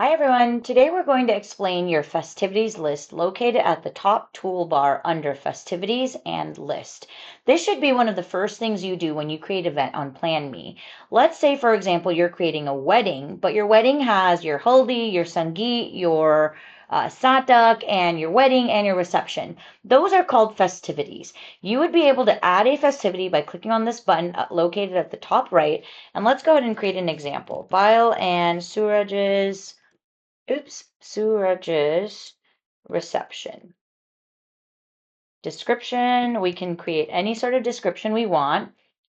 Hi everyone, today we're going to explain your festivities list located at the top toolbar under festivities and list. This should be one of the first things you do when you create an event on PlanMe. Let's say for example you're creating a wedding, but your wedding has your Haldi, your Sangeet, your satak, and your wedding and your reception. Those are called festivities. You would be able to add a festivity by clicking on this button located at the top right, and let's go ahead and create an example. Bile and Suraj's reception. Description, we can create any sort of description we want.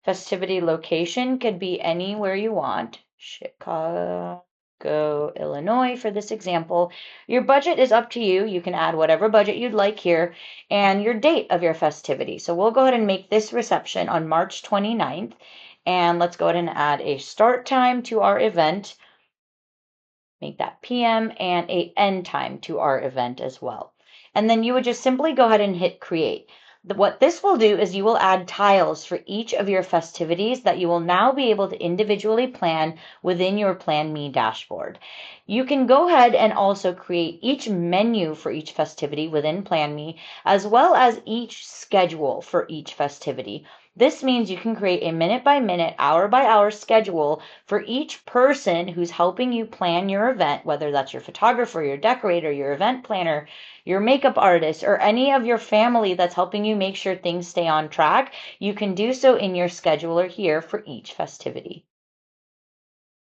Festivity location could be anywhere you want. Chicago, Illinois for this example. Your budget is up to you. You can add whatever budget you'd like here and your date of your festivity. So we'll go ahead and make this reception on March 29th. And let's go ahead and add a start time to our event. Make that PM and a end time to our event as well. And then you would just simply go ahead and hit create. What this will do is you will add tiles for each of your festivities that you will now be able to individually plan within your PlanMe dashboard. You can go ahead and also create each menu for each festivity within PlanMe, as well as each schedule for each festivity. This means you can create a minute by minute, hour by hour schedule for each person who's helping you plan your event, whether that's your photographer, your decorator, your event planner, your makeup artist, or any of your family that's helping you make sure things stay on track. You can do so in your scheduler here for each festivity.